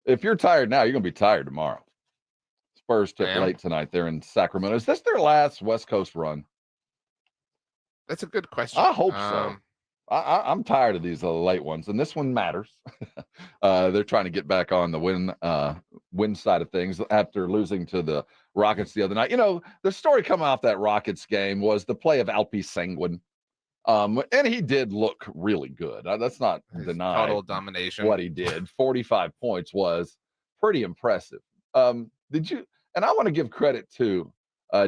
If you're tired now, you're going to be tired tomorrow. Spurs I tip am. late tonight. They're in Sacramento. Is this their last West Coast run? That's a good question. I hope so. I'm tired of these late ones, and this one matters. They're trying to get back on the win side of things after losing to the Rockets the other night. You know, the story coming off that Rockets game was the play of Alpi Sengun. And he did look really good. Let's not deny total domination. what he did. 45 points was pretty impressive. Did you? And I want to give credit to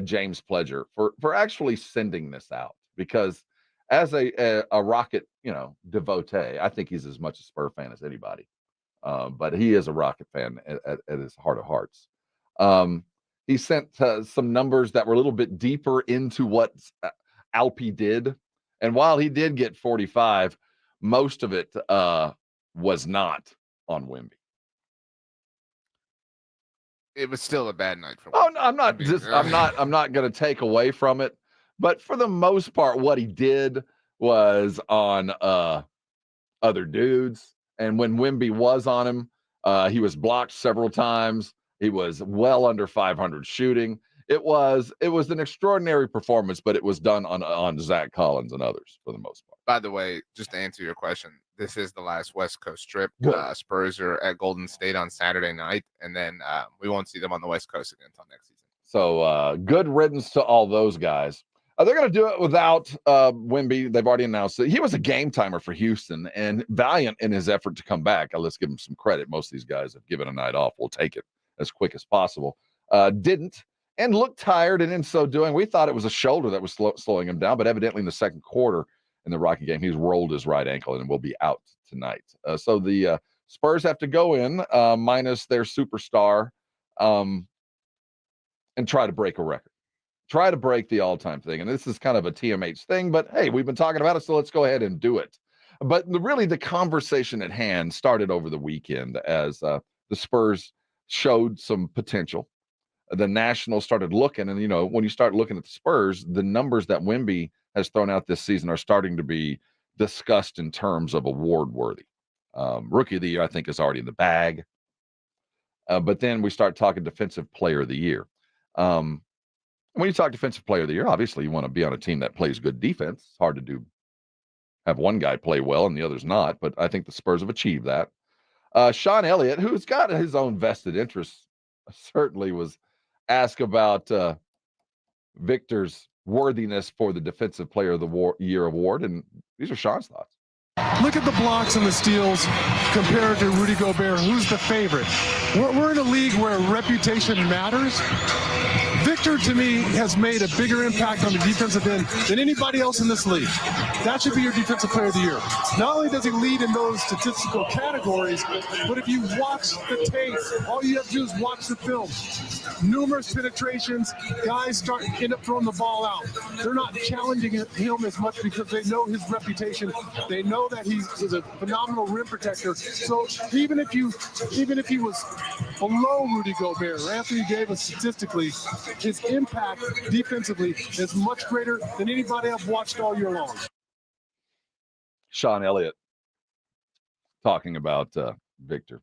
James Pledger for actually sending this out, because as a Rocket, devotee, I think he's as much a Spur fan as anybody. But he is a Rocket fan at his heart of hearts. He sent some numbers that were a little bit deeper into what Alpi did. And while he did get 45, most of it was not on Wemby. It was still a bad night for Wemby. Oh, no, I'm not going to take away from it, but for the most part, what he did was on other dudes. And when Wemby was on him, he was blocked several times. He was well under 500 shooting. It was an extraordinary performance, but it was done on Zach Collins and others for the most part. By the way, just to answer your question, this is the last West Coast trip. Spurs are at Golden State on Saturday night, and then we won't see them on the West Coast again until next season. So good riddance to all those guys. They're going to do it without Wemby. They've already announced it. He was a game timer for Houston and valiant in his effort to come back. Let's give him some credit. Most of these guys have given a night off. We'll take it as quick as possible. Didn't. And looked tired, and in so doing, we thought it was a shoulder that was slowing him down, but evidently in the second quarter in the Rocky game, he's rolled his right ankle and will be out tonight. So the Spurs have to go in minus their superstar and try to break a record. Try to break the all-time thing. And this is kind of a TMH thing, but hey, we've been talking about it, so let's go ahead and do it. But really the conversation at hand started over the weekend as the Spurs showed some potential. The Nationals started looking, and when you start looking at the Spurs, the numbers that Wemby has thrown out this season are starting to be discussed in terms of award worthy. Rookie of the year, I think, is already in the bag. But then we start talking defensive player of the year. When you talk defensive player of the year, obviously you want to be on a team that plays good defense. It's hard to have one guy play well and the other's not, but I think the Spurs have achieved that. Sean Elliott, who's got his own vested interests, certainly was asked about Victor's worthiness for the Defensive Player of the Year award, and these are Sean's thoughts. Look at the blocks and the steals compared to Rudy Gobert. Who's the favorite? We're in a league where reputation matters. Victor, to me, has made a bigger impact on the defensive end than anybody else in this league. That should be your Defensive Player of the Year. Not only does he lead in those statistical categories, but if you watch the tape, all you have to do is watch the film. Numerous penetrations, guys end up throwing the ball out. They're not challenging him as much because they know his reputation. They know that he's a phenomenal rim protector. So even if he was below Rudy Gobert, or Anthony Davis statistically, his impact defensively is much greater than anybody I've watched all year long. Sean Elliott talking about Victor.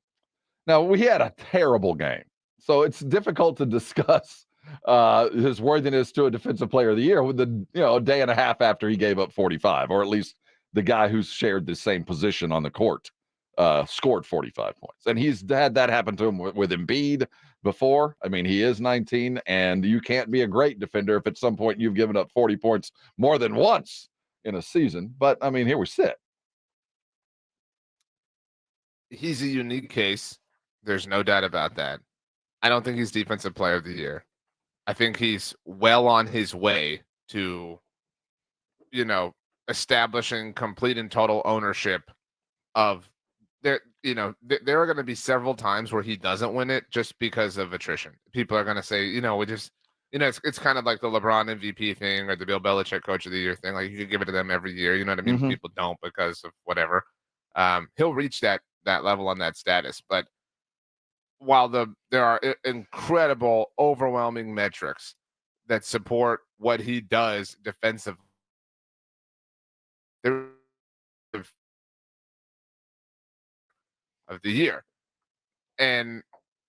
Now, we had a terrible game, so it's difficult to discuss his worthiness to a Defensive Player of the Year with a day and a half after he gave up 45, or at least the guy who's shared the same position on the court scored 45 points. And he's had that happen to him with Embiid before. I mean, he is 19, and you can't be a great defender if at some point you've given up 40 points more than once in a season. But, I mean, here we sit. He's a unique case. There's no doubt about that. I don't think he's Defensive Player of the Year. I think he's well on his way to, establishing complete and total ownership of there. There are going to be several times where he doesn't win it just because of attrition. People are going to say, we just, it's kind of like the LeBron MVP thing or the Bill Belichick Coach of the Year thing. Like you could give it to them every year. You know what I mean? Mm-hmm. People don't because of whatever. He'll reach that level on that status, but while there are incredible, overwhelming metrics that support what he does defensively, of the year. and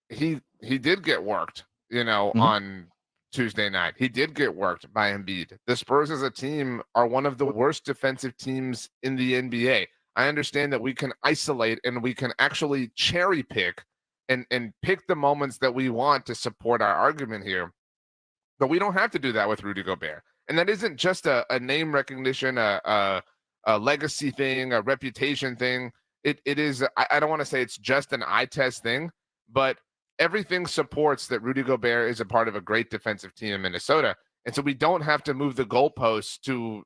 he did get worked, Mhm. on Tuesday night. He did get worked by Embiid. The Spurs as a team are one of the worst defensive teams in the NBA. I understand that we can isolate and we can actually cherry pick and pick the moments that we want to support our argument here. But we don't have to do that with Rudy Gobert. And that isn't just a name recognition, a legacy thing, a reputation thing. It is, I don't want to say it's just an eye test thing, but everything supports that Rudy Gobert is a part of a great defensive team in Minnesota. And so we don't have to move the goalposts to,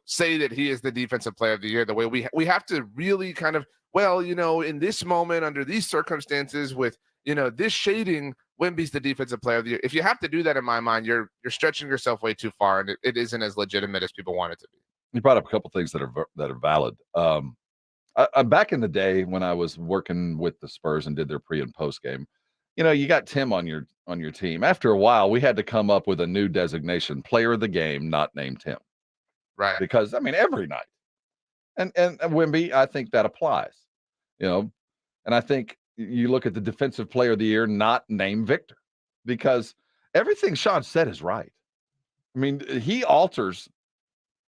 say that he is the defensive player of the year the way we have to really kind of, well, in this moment, under these circumstances with, this shading, Wemby's the defensive player of the year. If you have to do that, in my mind, you're stretching yourself way too far, and it isn't as legitimate as people want it to be. You brought up a couple things that are valid. Back in the day when I was working with the Spurs and did their pre and post game, you got Tim on your team. After a while, we had to come up with a new designation: player of the game, not named Tim. Right. Because every night, and Wemby, I think that applies. And I think you look at the defensive player of the year, not named Victor, because everything Sean said is right. He alters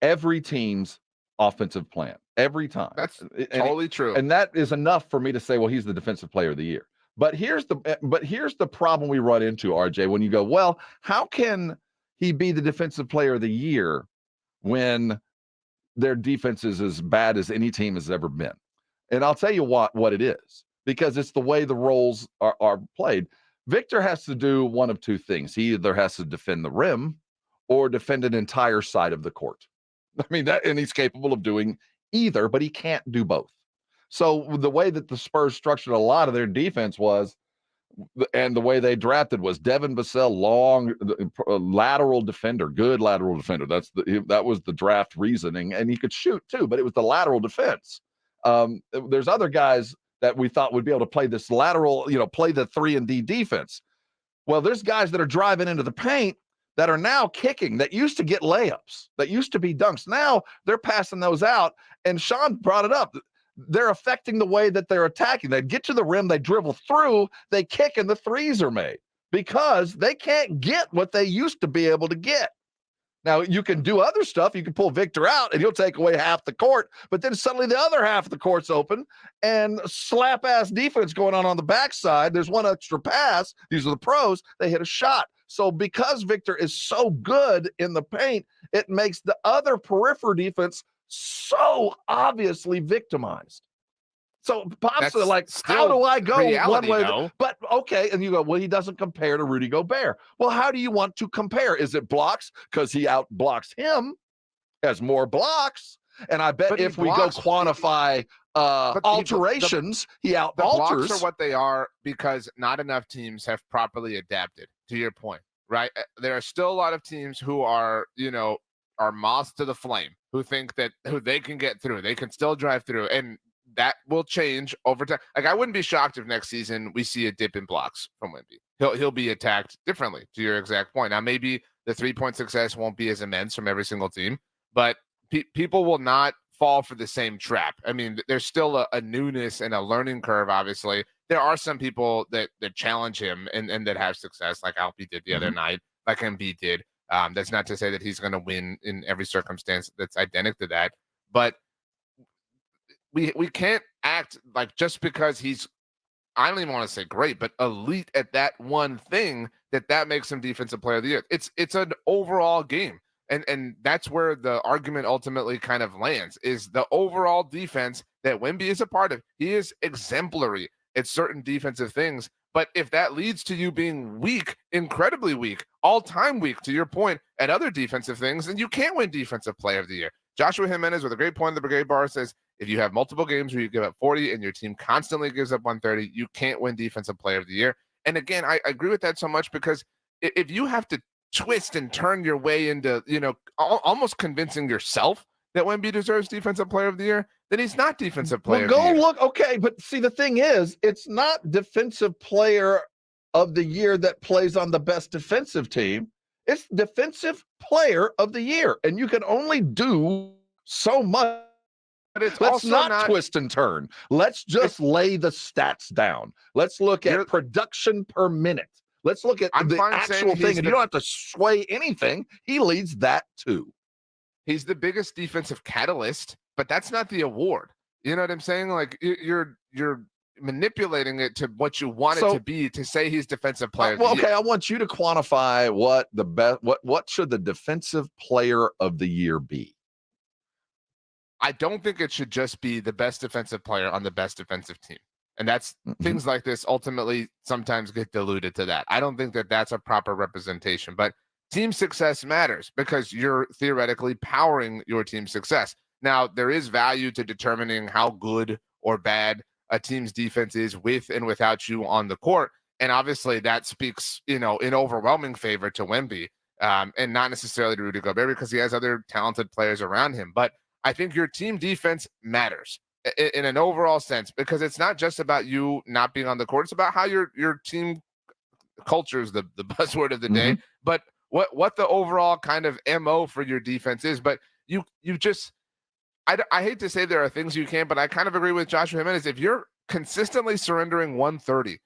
every team's offensive plan every time. That's totally true. And that is enough for me to say, well, he's the defensive player of the year. But here's the problem we run into, RJ, when you go, well, how can he be the defensive player of the year when their defense is as bad as any team has ever been? And I'll tell you what it is, because it's the way the roles are played. Victor has to do one of two things. He either has to defend the rim or defend an entire side of the court. And he's capable of doing either, but he can't do both. So the way that the Spurs structured a lot of their defense was, and the way they drafted was Devin Vassell, long lateral defender, good lateral defender. That was the draft reasoning, and he could shoot too, but it was the lateral defense. There's other guys that we thought would be able to play this lateral, play the 3-and-D defense. Well, there's guys that are driving into the paint that are now kicking, that used to get layups, that used to be dunks. Now they're passing those out. And Sean brought it up. They're affecting the way that they're attacking. They get to the rim, they dribble through, they kick, and the threes are made because they can't get what they used to be able to get. Now, you can do other stuff. You can pull Victor out and he'll take away half the court, but then suddenly the other half of the court's open and slap-ass defense going on the backside. There's one extra pass. These are the pros. They hit a shot. So because Victor is so good in the paint, it makes the other peripheral defense so obviously victimized. So Pop's like, how do I go one way? But okay, and you go, well, he doesn't compare to Rudy Gobert. Well, how do you want to compare? Is it blocks? Because he outblocks him, has more blocks. And I bet if we go quantify alterations, he out alters. The blocks are what they are because not enough teams have properly adapted, to your point, right? There are still a lot of teams who are, are moths to the flame, who think that who they can get through, they can still drive through, and that will change over time. Like, I wouldn't be shocked if next season we see a dip in blocks from Wemby. He'll be attacked differently, to your exact point. Now, maybe the 3-point success won't be as immense from every single team, but people will not fall for the same trap. There's still a newness and a learning curve, obviously. There are some people that challenge him and that have success, like Alpi did the other night, like Embiid did. That's not to say that he's going to win in every circumstance that's identical to that, but we can't act like just because he's, I don't even want to say great, but elite at that one thing, that makes him defensive player of the year. It's an overall game. And that's where the argument ultimately kind of lands, is the overall defense that Wemby is a part of. He is exemplary at certain defensive things. But if that leads to you being weak, incredibly weak, all-time weak, to your point, at other defensive things, then you can't win defensive player of the year. Joshua Jimenez, with a great point in the Brigade Bar, says, if you have multiple games where you give up 40 and your team constantly gives up 130, you can't win defensive player of the year. And again, I agree with that so much, because if you have to twist and turn your way into, almost convincing yourself that Wemby deserves defensive player of the year, then he's not defensive player of the year. Look, okay, but see, the thing is, it's not defensive player of the year that plays on the best defensive team. It's defensive player of the year. And you can only do so much it's Let's also not twist and turn. Let's just lay the stats down. Let's look at production per minute. Let's look at the actual thing, and you don't have to sway anything. He leads that too. He's the biggest defensive catalyst, but that's not the award. You know what I'm saying? Like you're manipulating it to what you want it to be to say he's defensive player of the year. I want you to quantify what should the defensive player of the year be? I don't think it should just be the best defensive player on the best defensive team. And that's things like this ultimately sometimes get diluted to that. I don't think that that's a proper representation, but team success matters because you're theoretically powering your team's success. Now, there is value to determining how good or bad a team's defense is with and without you on the court. And obviously that speaks, in overwhelming favor to Wemby and not necessarily to Rudy Gobert because he has other talented players around him. But I think your team defense matters in an overall sense because it's not just about you not being on the court. It's about how your team culture is the buzzword of the day, but what the overall kind of MO for your defense is. But you just, I hate to say there are things you can't, but I kind of agree with Joshua Jimenez. If you're consistently surrendering 130,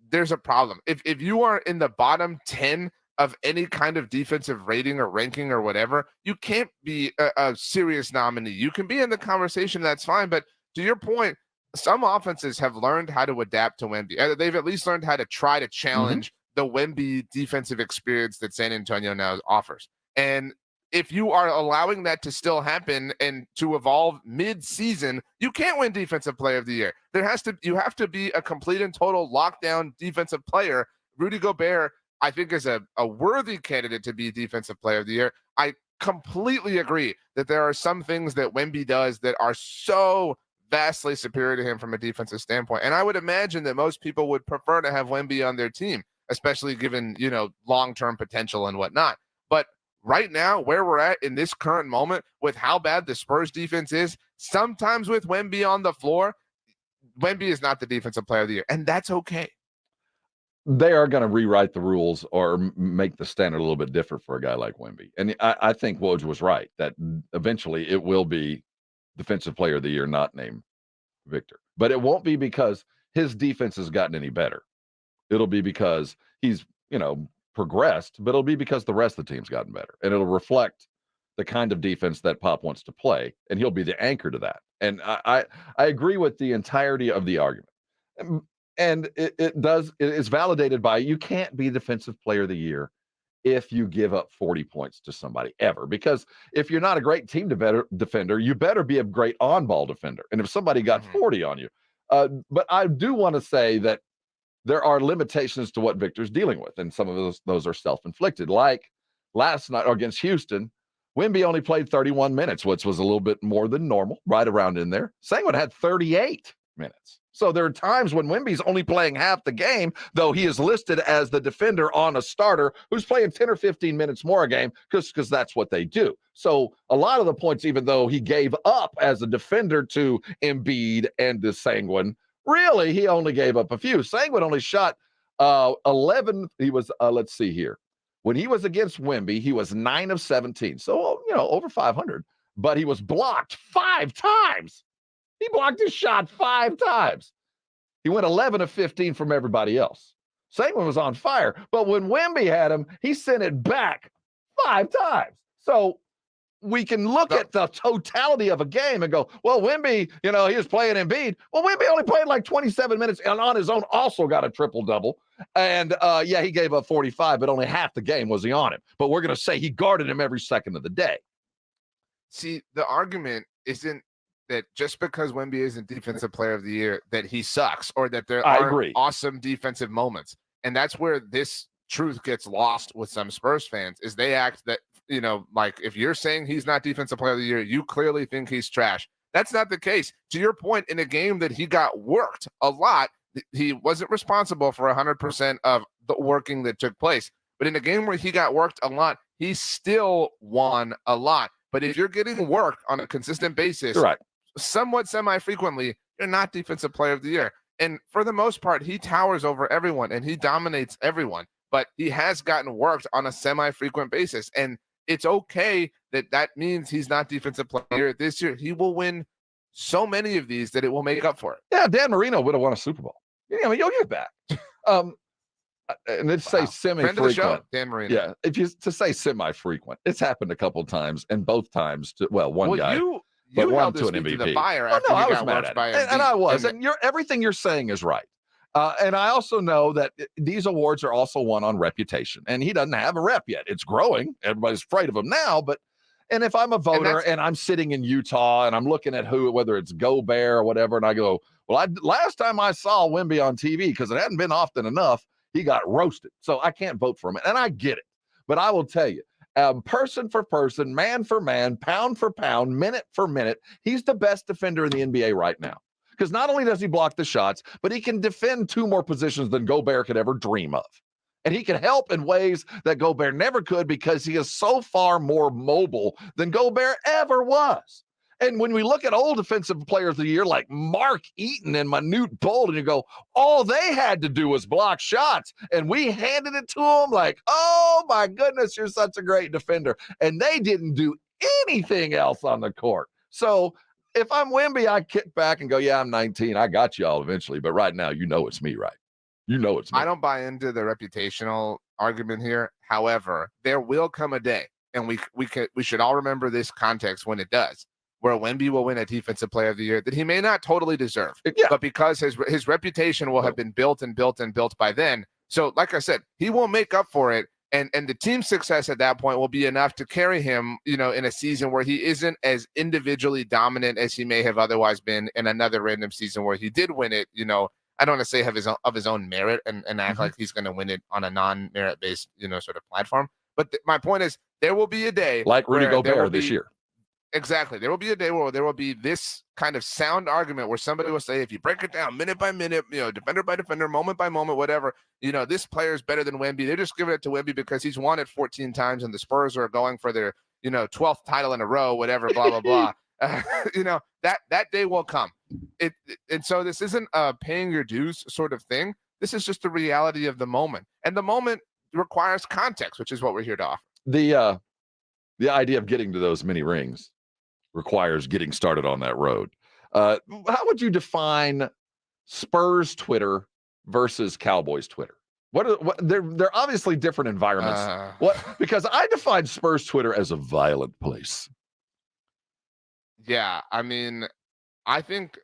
there's a problem. If you are in the bottom 10 of any kind of defensive rating or ranking or whatever, you can't be a serious nominee. You can be in the conversation, that's fine. But to your point, some offenses have learned how to adapt to Wemby. They've at least learned how to try to challenge the Wemby defensive experience that San Antonio now offers. And if you are allowing that to still happen and to evolve mid-season, you can't win Defensive Player of the Year. You have to be a complete and total lockdown defensive player. Rudy Gobert, I think, is a worthy candidate to be Defensive Player of the Year. I completely agree that there are some things that Wemby does that are so vastly superior to him from a defensive standpoint. And I would imagine that most people would prefer to have Wemby on their team, especially given, long-term potential and whatnot. But right now, where we're at in this current moment with how bad the Spurs defense is, sometimes with Wemby on the floor, Wemby is not the Defensive Player of the Year, and that's okay. They are going to rewrite the rules or make the standard a little bit different for a guy like Wemby. And I think Woj was right that eventually it will be Defensive Player of the Year, not named Victor. But it won't be because his defense has gotten any better. It'll be because he's, progressed, but it'll be because the rest of the team's gotten better. And it'll reflect the kind of defense that Pop wants to play. And he'll be the anchor to that. And I agree with the entirety of the argument. And it is validated by you can't be Defensive Player of the Year if you give up 40 points to somebody ever. Because if you're not a great team defender, you better be a great on-ball defender. And if somebody got 40 on you. But I do want to say that there are limitations to what Victor's dealing with. And some of those are self-inflicted. Like last night against Houston, Wemby only played 31 minutes, which was a little bit more than normal, right around in there. Sengun had 38 minutes. So there are times when Wemby's only playing half the game, though he is listed as the defender on a starter who's playing 10 or 15 minutes more a game because that's what they do. So a lot of the points, even though he gave up as a defender to Embiid and to Sengun, really, he only gave up a few. Sengun only shot 11. He was, let's see here. When he was against Wemby, he was 9 of 17. So, over 500. But he was blocked 5 times. He blocked his shot 5 times. He went 11 of 15 from everybody else. Sengun was on fire. But when Wemby had him, he sent it back 5 times. So we can look at the totality of a game and go, well, Wemby, he was playing Embiid. Well, Wemby only played like 27 minutes and on his own also got a triple-double. And, he gave up 45, but only half the game was he on him. But we're going to say he guarded him every second of the day. See, the argument isn't that just because Wemby isn't Defensive Player of the Year, that he sucks or that there are awesome defensive moments. And that's where this truth gets lost with some Spurs fans is they act that, like if you're saying he's not Defensive Player of the Year, you clearly think he's trash. That's not the case. To your point, in a game that he got worked a lot, he wasn't responsible for 100% of the working that took place. But in a game where he got worked a lot, he still won a lot. But if you're getting worked on a consistent basis, right, somewhat semi-frequently, you're not Defensive Player of the Year. And for the most part, he towers over everyone and he dominates everyone. But he has gotten worked on a semi-frequent basis. And it's okay that means he's not Defensive Player this year. He will win so many of these that it will make up for it. Yeah, Dan Marino would have won a Super Bowl. I mean, you'll get back. And let's say Friend of the show, semi-frequent. Dan Marino. Yeah, if you to say semi-frequent, it's happened a couple of times, and both times to one guy. You but one held to this an week to MVP. the fire Oh, after no, you I was got mad roached at by it, and Embiid. I was, and everything you're saying is right. And I also know that these awards are also won on reputation, and he doesn't have a rep yet. It's growing. Everybody's afraid of him now, and if I'm a voter and I'm sitting in Utah and I'm looking at whether it's Gobert or whatever, and I go, well, last time I saw Wemby on TV, because it hadn't been often enough, he got roasted. So I can't vote for him. And I get it. But I will tell you, person for person, man for man, pound for pound, minute for minute, he's the best defender in the NBA right now. Because not only does he block the shots, but he can defend 2 more positions than Gobert could ever dream of. And he can help in ways that Gobert never could, because he is so far more mobile than Gobert ever was. And when we look at old defensive players of the year like Mark Eaton and Manute Bold, and you go, all they had to do was block shots, and we handed it to them like, oh my goodness, you're such a great defender. And they didn't do anything else on the court. So if I'm Wemby, I kick back and go, yeah, I'm 19. I got you all eventually. But right now, it's me, right? It's me. I don't buy into the reputational argument here. However, there will come a day, and we should all remember this context when it does, where Wemby will win a Defensive Player of the Year that he may not totally deserve, but because his reputation will have been built and built and built by then. So, like I said, he will make up for it, and the team's success at that point will be enough to carry him, in a season where he isn't as individually dominant as he may have otherwise been in another random season where he did win it. I don't want to say of his own merit and act like he's going to win it on a non-merit based, sort of platform. But my point is, there will be a day like Rudy Gobert this year. Exactly. There will be a day where there will be this kind of sound argument where somebody will say, if you break it down minute by minute, defender by defender, moment by moment, whatever, this player is better than Wemby. They're just giving it to Wemby because he's won it 14 times and the Spurs are going for their, 12th title in a row, whatever, blah, blah, blah. That day will come. And so this isn't a paying your dues sort of thing. This is just the reality of the moment. And the moment requires context, which is what we're here to offer. The idea of getting to those many rings requires getting started on that road. How would you define Spurs Twitter versus Cowboys Twitter? They're obviously different environments. Because I define Spurs Twitter as a violent place. Yeah, I mean, I think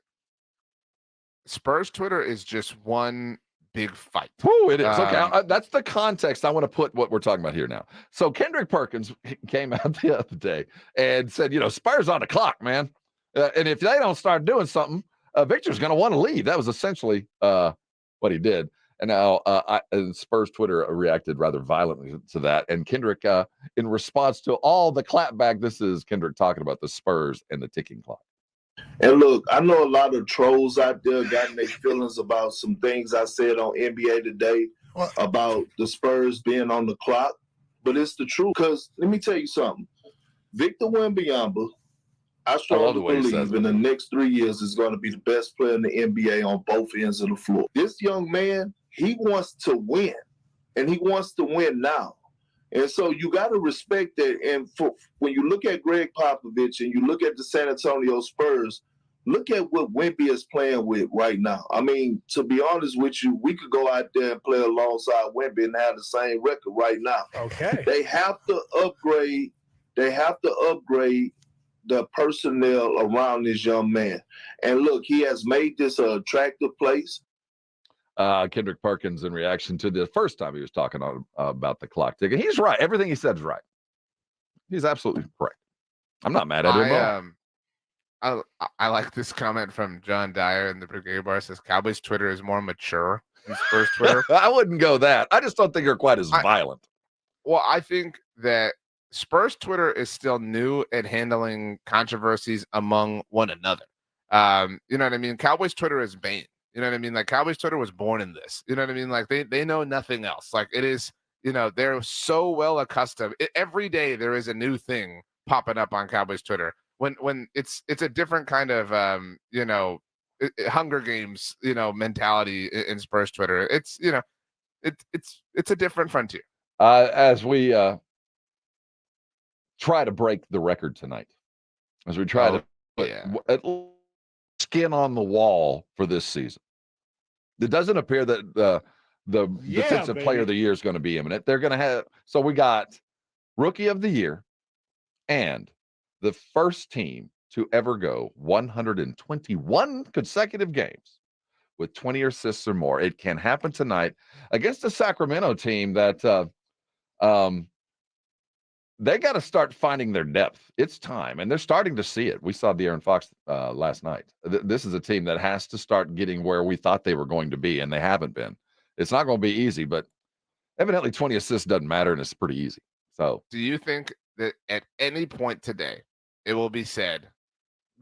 Spurs Twitter is just one big fight. Woo, it is. Okay, that's the context I want to put what we're talking about here now. So Kendrick Perkins came out the other day and said, Spurs on the clock, man. And if they don't start doing something, Victor's going to want to leave. That was essentially what he did. And now and Spurs Twitter reacted rather violently to that. And Kendrick, in response to all the clapback, this is Kendrick talking about the Spurs and the ticking clock. And look, I know a lot of trolls out there got their feelings about some things I said on NBA Today about the Spurs being on the clock, but it's the truth. Because let me tell you something. Victor Wembanyama, I strongly believe in the next 3 years is going to be the best player in the NBA on both ends of the floor. This young man, he wants to win, and he wants to win now. And so you got to respect that. And when you look at Greg Popovich and you look at the San Antonio Spurs, look at what Wemby is playing with right now. I mean, to be honest with you, we could go out there and play alongside Wemby and have the same record right now. Okay. They have to upgrade. They have to upgrade the personnel around this young man. And look, he has made this an attractive place. Kendrick Perkins, in reaction to the first time he was talking about the clock ticking, he's right. Everything he said is right. He's absolutely correct. I'm not mad at him. I like this comment from John Dyer in the Brigade Bar. Says Cowboys Twitter is more mature than Spurs Twitter. I wouldn't go that. I just don't think they're quite as violent. Well, I think that Spurs Twitter is still new at handling controversies among one another. You know what I mean? Cowboys Twitter is Bane. You know what I mean? Like Cowboys Twitter was born in this. You know what I mean? Like they know nothing else. Like it is, they're so well accustomed. Every day there is a new thing popping up on Cowboys Twitter. When it's a different kind of Hunger Games mentality in Spurs Twitter. It's it's a different frontier. As we try to break the record tonight, as we try to skin on the wall for this season. It doesn't appear that the defensive player of the year is going to be imminent. They're going to have, so we got rookie of the year and the first team to ever go 121 consecutive games with 20 assists or more. It can happen tonight against a Sacramento team that they got to start finding their depth. It's time, and they're starting to see it. We saw De'Aaron Fox last night. This is a team that has to start getting where we thought they were going to be, and they haven't been. It's not going to be easy, but evidently 20 assists doesn't matter, and it's pretty easy. So, do you think that at any point today it will be said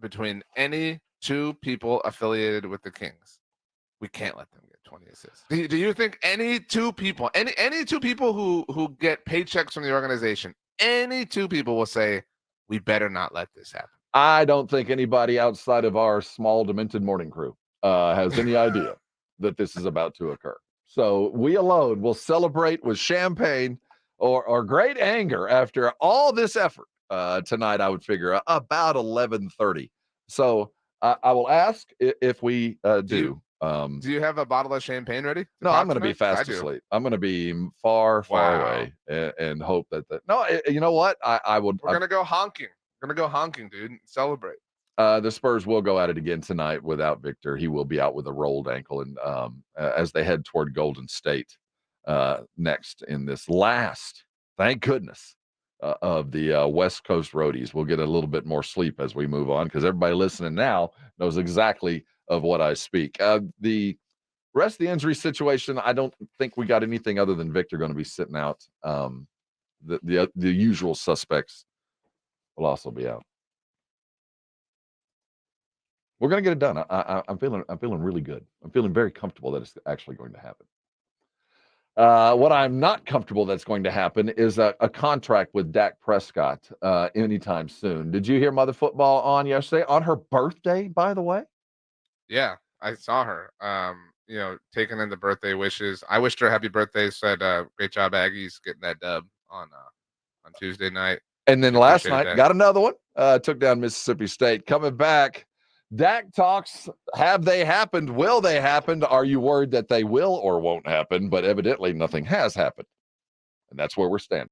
between any two people affiliated with the Kings, we can't let them get 20 assists? Do you think any two people, any two people who get paychecks from the organization, any two people will say, we better not let this happen? I don't think anybody outside of our small demented morning crew has any idea that this is about to occur. So we alone will celebrate with champagne or great anger after all this effort tonight. I would figure about 11:30. So I will ask if we do. Do you have a bottle of champagne ready? No, I'm going to be fast asleep. I'm going to be far away and hope that. No, you know what? I would. We're going to go honking. We're going to go honking, dude. And celebrate. The Spurs will go at it again tonight without Victor. He will be out with a rolled ankle, and as they head toward Golden State next in this last, thank goodness, of the West Coast roadies. We'll get a little bit more sleep as we move on because everybody listening now knows exactly of what I speak. The rest of the injury situation, I don't think we got anything other than Victor going to be sitting out. The usual suspects will also be out. We're going to get it done. I'm feeling really good. I'm feeling very comfortable that it's actually going to happen. What I'm not comfortable that's going to happen is a contract with Dak Prescott anytime soon. Did you hear Mother Football on yesterday? On her birthday, by the way? Yeah, I saw her. Taking in the birthday wishes. I wished her happy birthday. Said, great job, Aggies, getting that dub on Tuesday night. And then last night, got another one. Took down Mississippi State. Coming back, Dak talks. Have they happened? Will they happen? Are you worried that they will or won't happen? But evidently nothing has happened. And that's where we're standing.